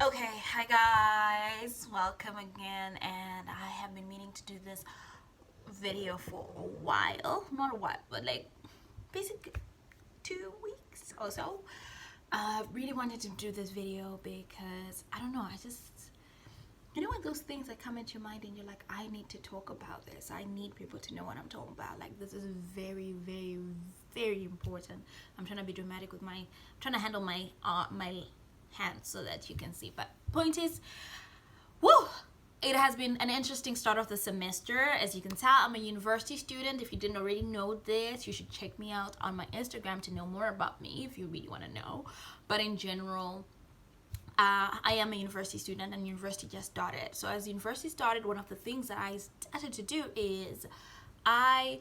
Okay, hi guys, welcome again. And I have been meaning to do this video for a while, not a while, but like basically 2 weeks or so. I really wanted to do this video because I don't know, I just, when those things that come into your mind and you're like, I need to talk about this, I need people to know what I'm talking about. Like, this is very, very, very important. I'm trying to be dramatic with I'm trying to handle my hands so that you can see. But point is, woo, it has been an interesting start of the semester. As you can tell, I'm a university student. If you didn't already know this, you should check me out on my Instagram to know more about me if you really want to know. But in general, I am a university student and university just started. So as university started, one of the things that I started to do is I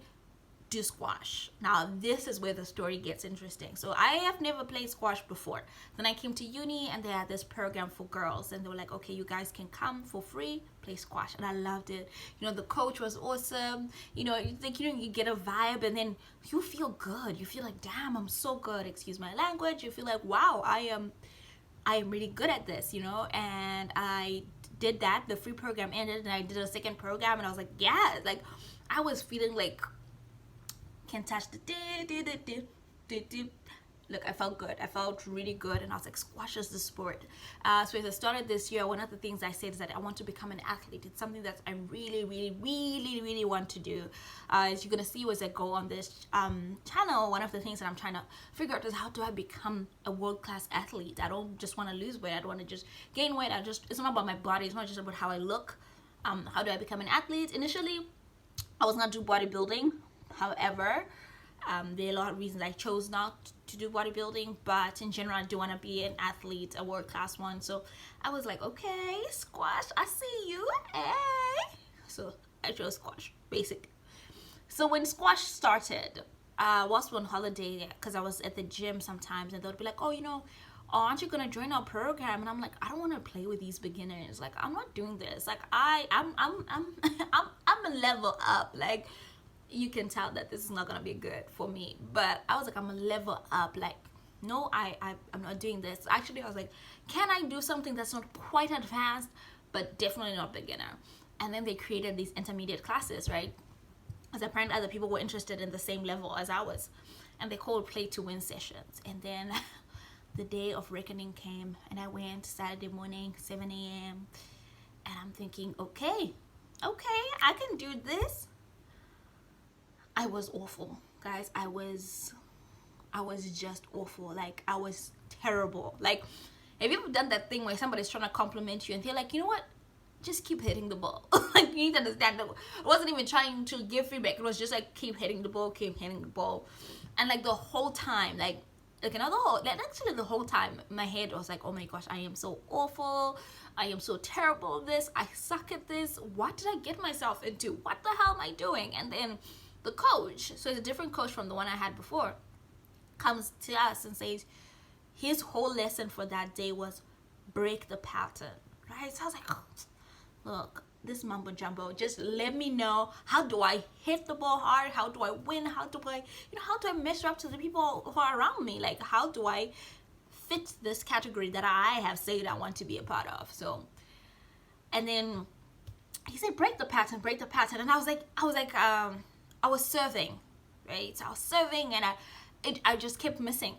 do squash. Now this is where the story gets interesting. So I have never played squash before. Then I came to uni and they had this program for girls and they were like, okay, you guys can come for free, play squash. And I loved it. The coach was awesome. You get a vibe and then you feel good. You feel like, damn, I'm so good. Excuse my language. You feel like, wow, I am really good at this, and I did that. The free program ended and I did a second program and I was like, yeah, like I was feeling like can touch the look, I felt good. I felt really good and I was like, squash is the sport. So as I started this year, one of the things I said is that I want to become an athlete. It's something that I really, really, really, really want to do. As you're going to see as I go on this channel, one of the things that I'm trying to figure out is how do I become a world-class athlete. I don't just want to lose weight. I don't want to just gain weight. It's not about my body. It's not just about how I look. How do I become an athlete? Initially, I was going to do bodybuilding. However, there are a lot of reasons I chose not to do bodybuilding, but in general, I do want to be an athlete, a world-class one. So I was like, okay, squash, I see you, hey. So I chose squash, basic. So when squash started, whilst we were on holiday, because I was at the gym sometimes, and they would be like, oh, aren't you gonna join our program? And I'm like, I don't want to play with these beginners. Like, I'm not doing this. Like, I'm a level up. Like, you can tell that this is not gonna be good for me. But I was like, I'm a level up. Like, no, I'm not doing this. Actually, I was like, can I do something that's not quite advanced, but definitely not beginner? And then they created these intermediate classes, right? As apparently other people were interested in the same level as I was, and they called play to win sessions. And then the day of reckoning came, and I went Saturday morning, 7 a.m. And I'm thinking, okay, I can do this. I was awful, guys. I was just awful. Like, I was terrible. Like, have you ever done that thing where somebody's trying to compliment you and they're like, you know what? Just keep hitting the ball. Like, you need to understand that I wasn't even trying to give feedback. It was just like, keep hitting the ball, keep hitting the ball. And like the whole time, actually the whole time, my head was like, oh my gosh, I am so awful. I am so terrible at this. I suck at this. What did I get myself into? What the hell am I doing? And then the coach, so it's a different coach from the one I had before, comes to us and says his whole lesson for that day was break the pattern, right? So I was like, oh, look, this mumbo jumbo, just let me know, how do I hit the ball hard? How do I win? How do I measure up to the people who are around me? Like, how do I fit this category that I have said I want to be a part of? So, and then he said, break the pattern. And I was serving, right? So I was serving and I just kept missing.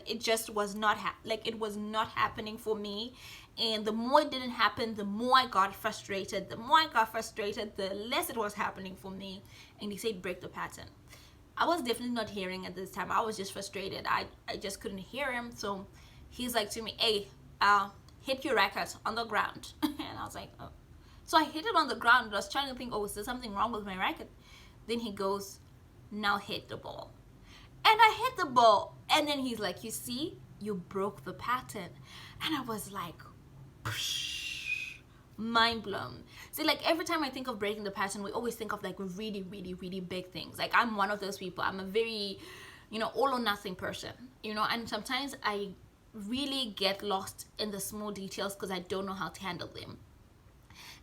It just was not it was not happening for me. And the more it didn't happen, the more I got frustrated. The less it was happening for me. And he said, break the pattern. I was definitely not hearing at this time. I was just frustrated. I just couldn't hear him. So he's like to me, hey, hit your racket on the ground. And I was like, oh. So I hit it on the ground. I was trying to think, oh, is there something wrong with my racket? Then he goes, now hit the ball. And I hit the ball. And then he's like, you see, you broke the pattern. And I was like, mind blown. See, like, every time I think of breaking the pattern, we always think of like really, really, really big things. Like, I'm one of those people. I'm a very, all or nothing person, and sometimes I really get lost in the small details because I don't know how to handle them.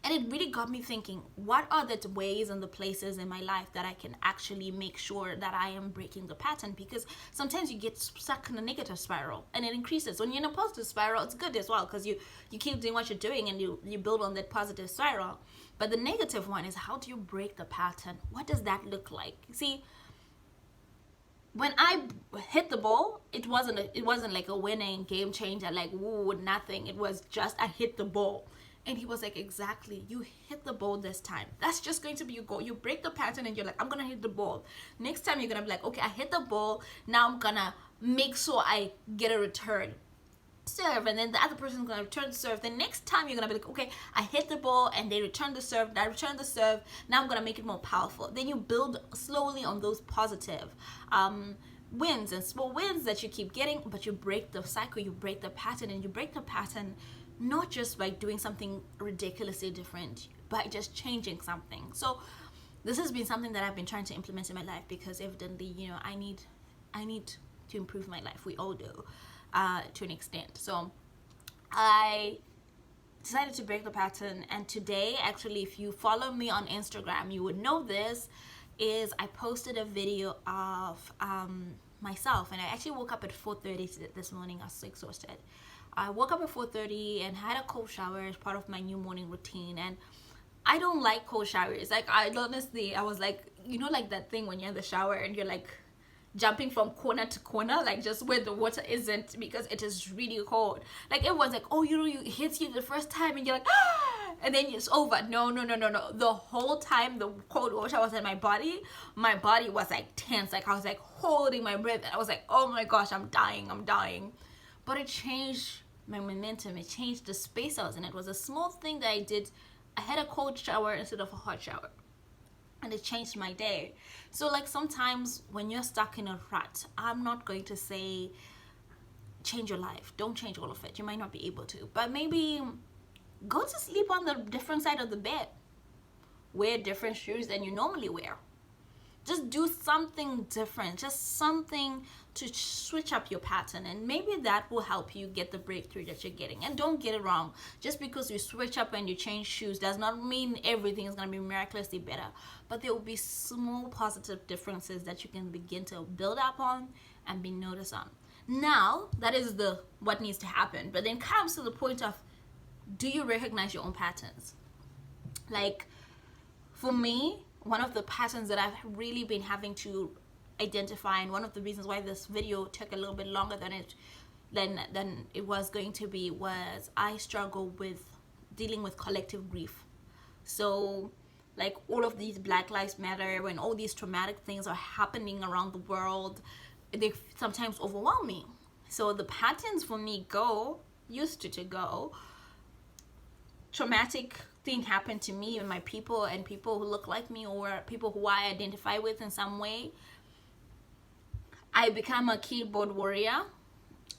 And it really got me thinking, what are the ways and the places in my life that I can actually make sure that I am breaking the pattern? Because sometimes you get stuck in a negative spiral and it increases. When you're in a positive spiral, it's good as well, because you keep doing what you're doing and you build on that positive spiral. But the negative one is, how do you break the pattern? What does that look like? See, when I hit the ball, it wasn't like a winning game changer, like woo, nothing. It was just I hit the ball. And he was like, exactly, you hit the ball this time. That's just going to be your goal. You break the pattern and you're like, I'm gonna hit the ball. Next time you're gonna be like, okay, I hit the ball, now I'm gonna make sure I get a return serve, and then the other person's gonna return the serve. The next time you're gonna be like, okay, I hit the ball and they return the serve, I return the serve, now I'm gonna make it more powerful. Then you build slowly on those positive wins and small wins that you keep getting, but you break the cycle, you break the pattern. And you break the pattern not just by doing something ridiculously different, by just changing something. So this has been something that I've been trying to implement in my life, because evidently, I need to improve my life. We all do, to an extent. So I decided to break the pattern, and today, actually, if you follow me on Instagram, you would know this, is I posted a video of myself, and I actually woke up at 4:30 this morning. I was so exhausted. I woke up at 4:30 and had a cold shower as part of my new morning routine. And I don't like cold showers. Like, I was like, like that thing when you're in the shower and you're like jumping from corner to corner, like just where the water isn't, because it is really cold. Like, everyone's like, oh, it hits you the first time and you're like, ah, and then it's over. No. The whole time the cold water was in my body was like tense. Like, I was like holding my breath, and I was like, oh my gosh, I'm dying. But it changed my momentum. It changed the space I was in. It was a small thing that I did. I had a cold shower instead of a hot shower, and it changed my day. So, like, sometimes when you're stuck in a rut, I'm not going to say change your life. Don't change all of it. You might not be able to, but maybe go to sleep on the different side of the bed. Wear different shoes than you normally wear. Just do something different, just something to switch up your pattern, and maybe that will help you get the breakthrough that you're getting. And don't get it wrong, just because you switch up and you change shoes does not mean everything is going to be miraculously better, but there will be small positive differences that you can begin to build up on and be noticed on. Now, that is what needs to happen, but then comes to the point of, do you recognize your own patterns? Like, for me, one of the patterns that I've really been having to identify, and one of the reasons why this video took a little bit longer than it was going to be, was I struggle with dealing with collective grief. So, like, all of these Black Lives Matter, when all these traumatic things are happening around the world, they sometimes overwhelm me. So the patterns for me used to go, traumatic thing happened to me and my people, and people who look like me, or people who I identify with in some way. I become a keyboard warrior.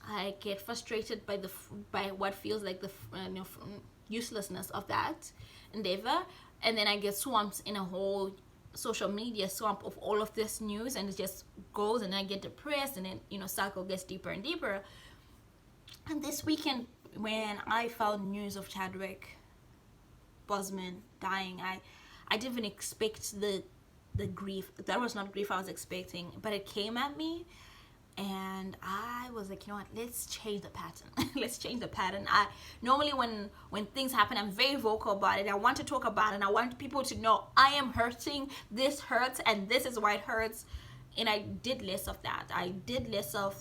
I get frustrated by what feels like the uselessness of that endeavor, and then I get swamped in a whole social media swamp of all of this news, and it just goes, and I get depressed, and then cycle gets deeper and deeper. And this weekend, when I found news of Chadwick Boseman dying, I didn't even expect the grief. That was not grief I was expecting, but it came at me, and I was like, you know what, let's change the pattern. Let's change the pattern. I normally, when things happen, I'm very vocal about it. I want to talk about it, and I want people to know I am hurting, this hurts, and this is why it hurts. And I did less of that. I did less of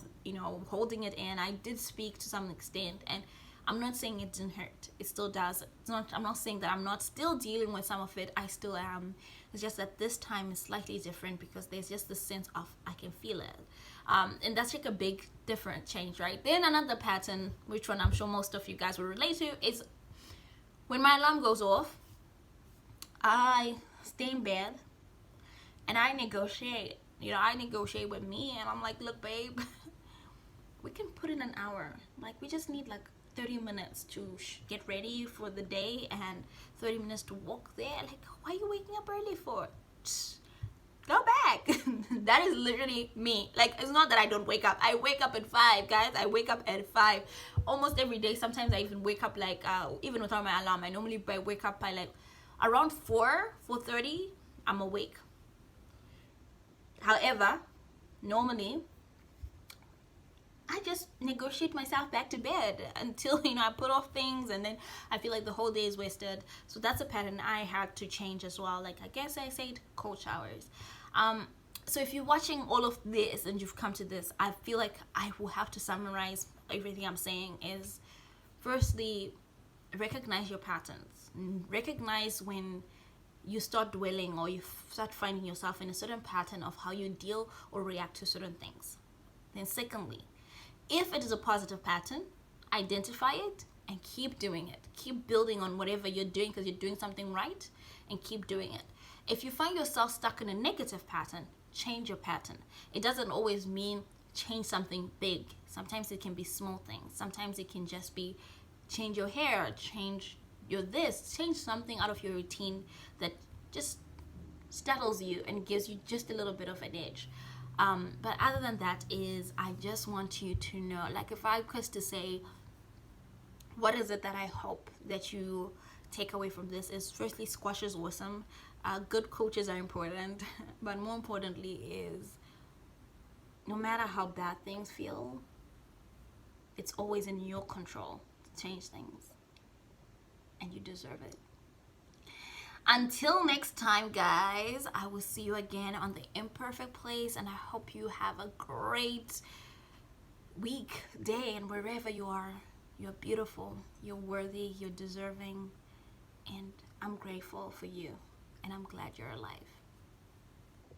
holding it in. I did speak to some extent, and I'm not saying it didn't hurt. It still does. I'm not saying that I'm not still dealing with some of it. I still am. It's just that this time is slightly different, because there's just the sense of I can feel it. And that's like a big different change, right? Then another pattern, which one I'm sure most of you guys will relate to, is when my alarm goes off, I stay in bed and I negotiate. I negotiate with me, and I'm like, look, babe, we can put in an hour. Like, we just need like 30 minutes to get ready for the day, and 30 minutes to walk there. Like, why are you waking up early for? go back. That is literally me. Like, it's not that I don't wake up. I wake up at 5, guys. I wake up at 5 almost every day. Sometimes I even wake up like even without my alarm. I normally wake up by like around 4:30. I'm awake. However, normally I just negotiate myself back to bed until, you know, I put off things, and then I feel like the whole day is wasted. So that's a pattern I had to change as well. Like, I guess I said cold showers. So if you're watching all of this and you've come to this, I feel like I will have to summarize everything I'm saying is, firstly, recognize your patterns. Recognize when you start dwelling or you start finding yourself in a certain pattern of how you deal or react to certain things. Then secondly, if it is a positive pattern, identify it and keep doing it. Keep building on whatever you're doing because you're doing something right, and keep doing it. If you find yourself stuck in a negative pattern, change your pattern. It doesn't always mean change something big. Sometimes it can be small things. Sometimes it can just be change your hair, change your this, change something out of your routine that just startles you and gives you just a little bit of an edge. But other than that is, I just want you to know, like, if I was to say, what is it that I hope that you take away from this is, firstly, squash is awesome. Good coaches are important, but more importantly is, no matter how bad things feel, it's always in your control to change things, and you deserve it. Until next time, guys, I will see you again on the Imperfect Place, and I hope you have a great week, day, and wherever you are. You're beautiful, you're worthy, you're deserving, and I'm grateful for you, and I'm glad you're alive.